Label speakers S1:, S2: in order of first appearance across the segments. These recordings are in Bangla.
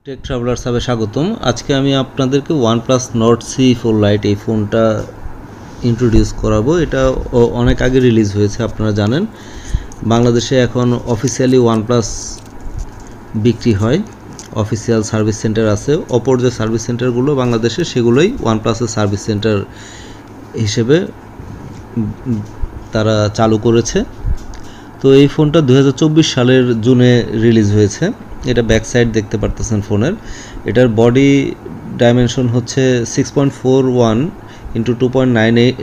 S1: টেক ট্রাভেলার্স সাবে স্বাগতম। আজকে আমি আপনাদেরকে OnePlus Nord C4 Lite এই ফোনটা ইন্ট্রোডিউস করাবো। এটা অনেক আগে রিলিজ হয়েছে, আপনারা জানেন। বাংলাদেশে এখন অফিসিয়ালি OnePlus বিক্রি হয়, অফিসিয়াল সার্ভিস সেন্টার আছে। অপর যে সার্ভিস সেন্টারগুলো বাংলাদেশে, সেগুলোই OnePlus-এর সার্ভিস সেন্টার হিসেবে তারা চালু করেছে। তো এই ফোনটা 2024 সালের জুনে রিলিজ হয়েছে। এটা ব্যাক সাইড দেখতে পারতেছেন ফোনের। এটার বডি ডাইমেনশন হচ্ছে 6.41 ইন্টু 2.98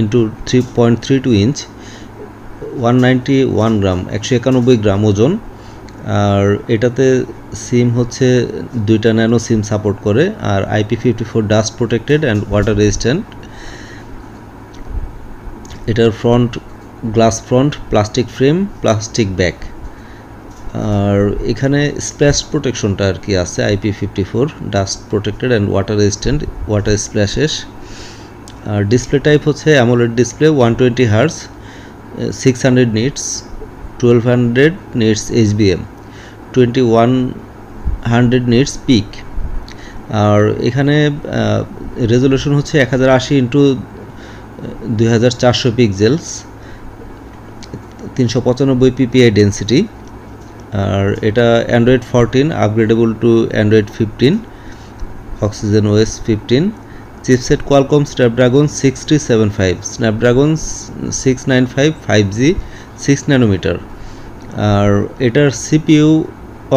S1: ইন্টু 3.32 ইঞ্চ, 191 গ্রাম, 191 গ্রাম ওজন। আর এটাতে সিম হচ্ছে দুইটা ন্যানো সিম সাপোর্ট করে, আর IP54 dust protected and water resistant. এটার front glass front, plastic frame, plastic back. আর এখানে স্প্ল্যাশ প্রোটেকশনটা আর কি আছে, IP54 dust protected and water resistant, water splashes. আর ডিসপ্লে টাইপ হচ্ছে AMOLED display, 120 hertz, 600 nits, 1200 nits HBM, 2100 nits peak. আর এখানে রেজলিউশন হচ্ছে 1080 ইন্টু 2400 পিক্সেলস, 395 PPI ডেন্সিটি। আর এটা Android 14 upgradeable to Android 15, oxygen OS 15। Chipset Qualcomm Snapdragon 675, Snapdragon 695 5G 6 nanometre. আর এটার CPU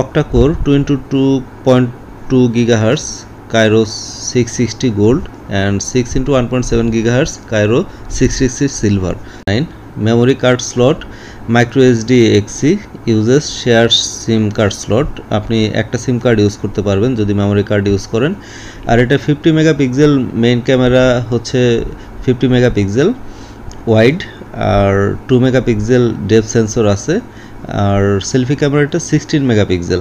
S1: octacore 2x2.2 GHz Kryo 660 gold and 6x1.7 GHz Kryo 660 silver. 9 memory card slot micro SD XC, uses share SIM card slot. আপনি একটা সিম কার্ড ইউজ করতে পারবেন যদি মেমোরি কার্ড ইউজ করেন। আর এটা 50 মেগাপিক্সেল, মেইন ক্যামেরা হচ্ছে 50 মেগাপিক্সেল ওয়াইড, আর 2 মেগাপিক্সেল ডেপথ সেন্সর আছে। আর সেলফি ক্যামেরাটা 16 মেগাপিক্সেল।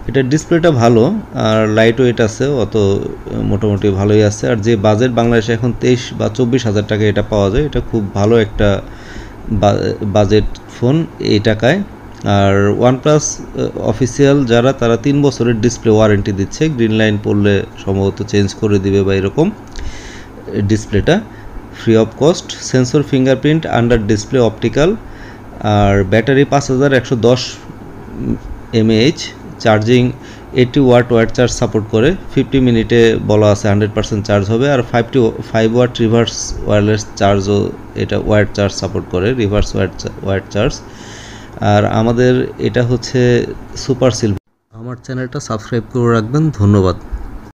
S1: এটার ডিসপ্লেটা ভালো, আর লাইট ওয়েট আছে, অত মোটামুটি ভালোই আছে। আর যে বাজেট বাংলাদেশে এখন 23 বা 24 হাজার টাকা এটা পাওয়া যায়, এটা খুব ভালো একটা বাজেট ফোন এই টাকায়। আর OnePlus অফিসিয়াল যারা, তারা 3 বছরের ডিসপ্লে ওয়ারেন্টি দিচ্ছে। গ্রিন লাইন পড়লে সম্ভবত চেঞ্জ করে দিবে বা এরকম। ডিসপ্লেটা free of cost, sensor fingerprint, under display optical. আর battery 5110 mAh, charging 80 watt charge support করে। 50 মিনিটে বলা আছে 100% চার্জ হবে। আর 5 ওয়াট রিভার্স ওয়্যারলেস চার্জও এটা ওয়্যার চার্জ সাপোর্ট করে, রিভার্স ওয়্যার চার্জ। আর আমাদের এটা হচ্ছে সুপার সিলভার। আমার চ্যানেলটা সাবস্ক্রাইব করে রাখবেন। ধন্যবাদ।